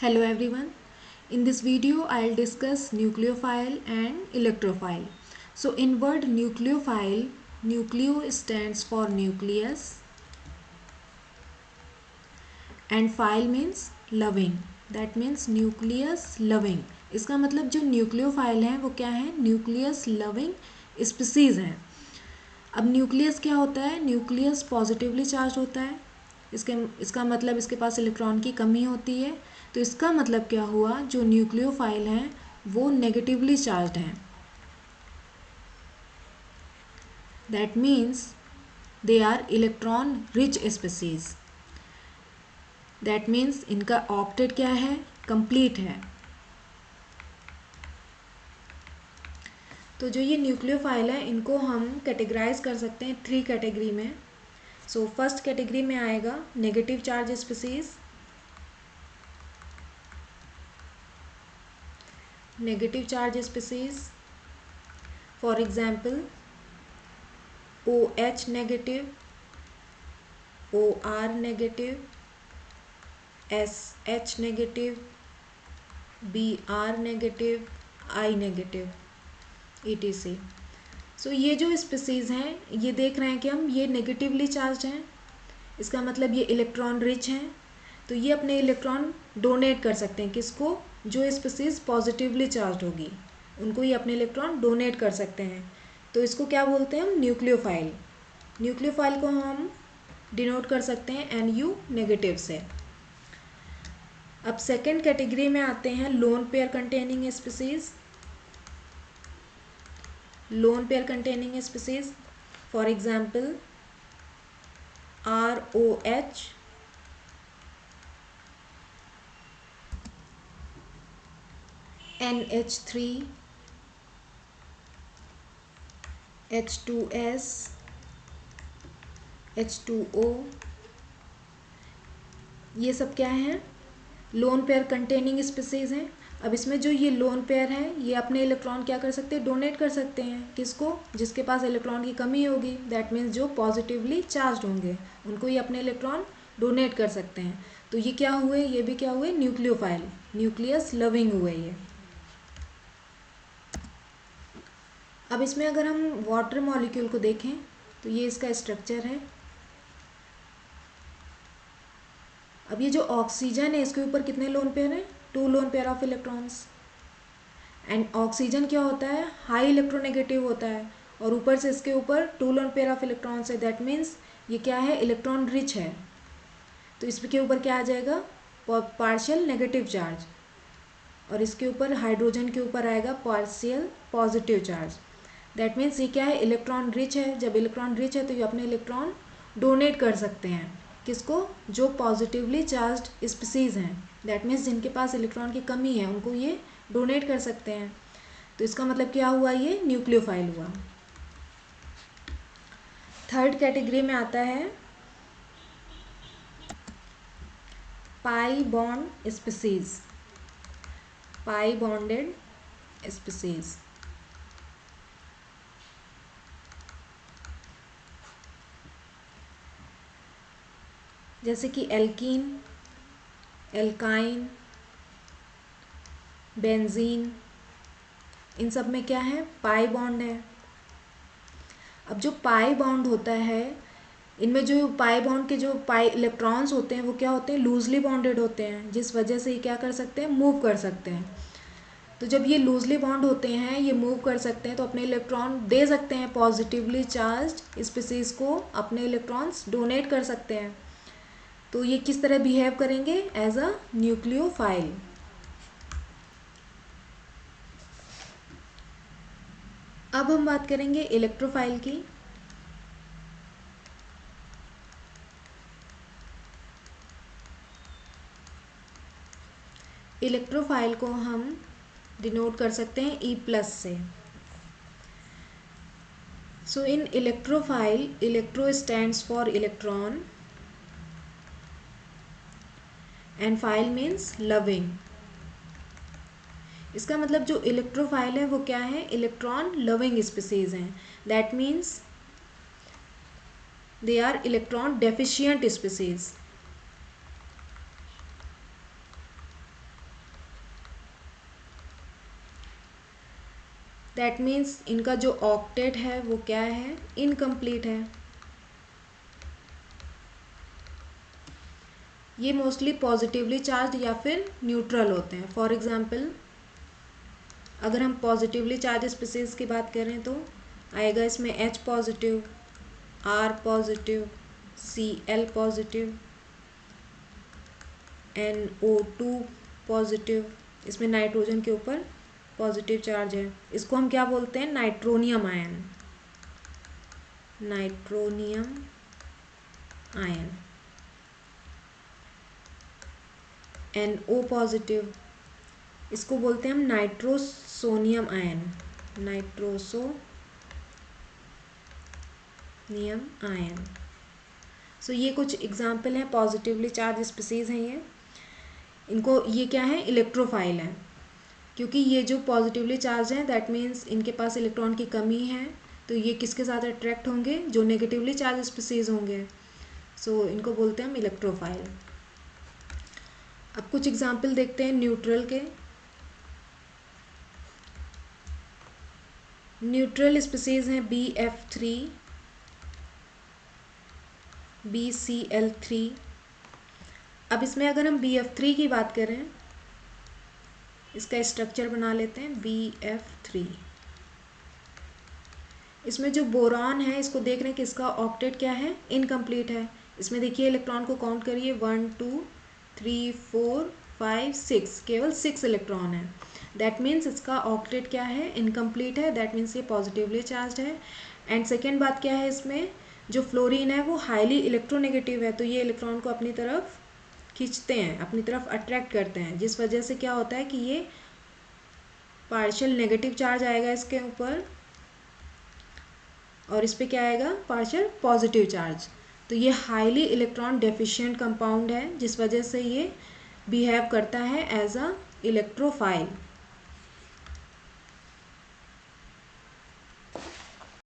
Hello everyone. In this video I'll discuss nucleophile and electrophile. So in word nucleophile, nucleo stands for nucleus and phile means loving. That means nucleus loving. इसका मतलब जो nucleophile है वो क्या है? Nucleus loving species है। अब nucleus क्या होता है? न्यूक्लियस पॉजिटिवली चार्ज होता है। इसका मतलब इसके पास इलेक्ट्रॉन की कमी होती है। तो इसका मतलब क्या हुआ? जो न्यूक्लियोफाइल हैं वो नेगेटिवली चार्ज हैं। That means they are electron rich species. That means इनका ऑक्टेट क्या है? कंप्लीट है। तो जो ये न्यूक्लियोफाइल है इनको हम कैटेगराइज कर सकते हैं 3 कैटेगरी में। सो फर्स्ट कैटेगरी में आएगा negative charge species, negative charge species, for example OH negative, OR negative, SH negative, BR negative, I negative, etc. सो ये जो स्पीसीज़ हैं ये देख रहे हैं कि हम ये नेगेटिवली चार्ज हैं। इसका मतलब ये इलेक्ट्रॉन रिच हैं। तो ये अपने इलेक्ट्रॉन डोनेट कर सकते हैं। किसको? जो स्पीसीज़ पॉजिटिवली चार्ज होगी उनको ये अपने इलेक्ट्रॉन डोनेट कर सकते हैं। तो इसको क्या बोलते हैं हम? न्यूक्लियोफाइल। न्यूक्लियोफाइल को हम डिनोट कर सकते हैं NU नेगेटिव से। अब सेकेंड कैटेगरी में आते हैं lone pair containing species. Lone pair containing species for example ROH, NH3, H2S, H2O, ये सब क्या हैं? लोन पेयर कंटेनिंग स्पीसीज हैं। अब इसमें जो ये लोन पेयर है ये अपने इलेक्ट्रॉन क्या कर सकते हैं? डोनेट कर सकते हैं। किसको? जिसके पास इलेक्ट्रॉन की कमी होगी। दैट मीन्स जो पॉजिटिवली चार्ज होंगे उनको ये अपने इलेक्ट्रॉन डोनेट कर सकते हैं। तो ये क्या हुए? ये भी क्या हुए? न्यूक्लियोफाइल, न्यूक्लियस लविंग हुए ये। अब इसमें अगर हम वाटर मॉलिक्यूल को देखें तो ये इसका स्ट्रक्चर है। अब ये जो ऑक्सीजन है इसके ऊपर कितने लोन पेयर हैं? 2 lone pair of electrons. And oxygen क्या होता है? हाई इलेक्ट्रोनेगेटिव होता है और ऊपर से इसके ऊपर 2 लोन पेयर ऑफ इलेक्ट्रॉन्स है। दैट मीन्स ये क्या है? इलेक्ट्रॉन रिच है। तो इसके ऊपर क्या आ जाएगा? Partial negative charge. और इसके ऊपर हाइड्रोजन के ऊपर आएगा partial positive charge. That means ये क्या है? इलेक्ट्रॉन रिच है। जब इलेक्ट्रॉन रिच है तो ये अपने इलेक्ट्रॉन डोनेट कर सकते हैं। किसको? जो पॉजिटिवली चार्ज्ड स्पीसीज हैं। दैट मीन्स जिनके पास इलेक्ट्रॉन की कमी है उनको ये डोनेट कर सकते हैं। तो इसका मतलब क्या हुआ? ये न्यूक्लियोफाइल हुआ। थर्ड कैटेगरी में आता है पाई बॉन्ड स्पीसीज, पाई बॉन्डेड स्पीसीज। जैसे कि एल्कीन, एल्काइन, बेंजीन, इन सब में क्या है? पाई बॉन्ड है। अब जो पाई बॉन्ड होता है इनमें जो पाई बॉन्ड के जो पाई इलेक्ट्रॉन्स होते हैं वो क्या होते हैं? लूजली बॉन्डेड होते हैं, जिस वजह से ये क्या कर सकते हैं? मूव कर सकते हैं। तो जब ये लूजली बॉन्ड होते हैं ये मूव कर सकते हैं तो अपने इलेक्ट्रॉन दे सकते हैं। पॉजिटिवली चार्ज्ड स्पीसीज को अपने इलेक्ट्रॉन्स डोनेट कर सकते हैं। तो ये किस तरह बिहेव करेंगे? As a nucleophile. अब हम बात करेंगे इलेक्ट्रोफाइल की। इलेक्ट्रोफाइल को हम डिनोट कर सकते हैं E+ से। So in electrophile, electro stands for electron and phile means loving. इसका मतलब जो इलेक्ट्रोफाइल है वो क्या है? इलेक्ट्रॉन लविंग स्पीसीज हैं। That means they are electron deficient species. That means इनका जो ऑक्टेट है वो क्या है, इनकम्प्लीट है। ये मोस्टली पॉजिटिवली चार्ज या फिर न्यूट्रल होते हैं। फॉर एग्जांपल अगर हम पॉजिटिवली चार्ज स्पीसीज की बात करें तो आएगा इसमें H positive, R positive, Cl positive, NO2 positive. इसमें नाइट्रोजन के ऊपर पॉजिटिव चार्ज है। इसको हम क्या बोलते हैं, nitronium ion, nitronium ion. NO positive, इसको बोलते हैं हम नाइट्रोसोनियम आयन, नाइट्रोसोनियम आयन। सो ये कुछ एग्जाम्पल हैं, पॉजिटिवली चार्ज स्पीसीज हैं ये। इनको ये क्या है, इलेक्ट्रोफाइल हैं, क्योंकि ये जो पॉजिटिवली चार्ज हैं दैट मीन्स इनके पास इलेक्ट्रॉन की कमी है, तो ये किसके साथ अट्रैक्ट होंगे, जो नेगेटिवली चार्ज स्पीसीज होंगे। सो इनको बोलते हैं हम इलेक्ट्रोफाइल। अब कुछ एग्जाम्पल देखते हैं न्यूट्रल के। न्यूट्रल स्पीसीज हैं BF3, BCl3। अब इसमें अगर हम BF3 की बात करें, इसका स्ट्रक्चर बना लेते हैं BF3। इसमें जो बोरॉन है इसको देख रहे हैं कि इसका ऑक्टेट क्या है, इनकम्प्लीट है। इसमें देखिए इलेक्ट्रॉन को काउंट करिए, 1 2 3 4 5 6, केवल 6 इलेक्ट्रॉन है। दैट मीन्स इसका ऑक्टेट क्या है, इनकम्प्लीट है। दैट मीन्स ये पॉजिटिवली चार्ज है। एंड सेकेंड बात क्या है, इसमें जो फ्लोरीन है वो हाईली इलेक्ट्रोनेगेटिव है, तो ये इलेक्ट्रॉन को अपनी तरफ खींचते हैं, अपनी तरफ अट्रैक्ट करते हैं, जिस वजह से क्या होता है कि ये पार्शियल नेगेटिव चार्ज आएगा इसके ऊपर और इस पर क्या आएगा, पार्शियल पॉजिटिव चार्ज। तो ये हाईली इलेक्ट्रॉन डेफिशिएंट कंपाउंड है, जिस वजह से ये बिहेव करता है एज अ इलेक्ट्रोफाइल।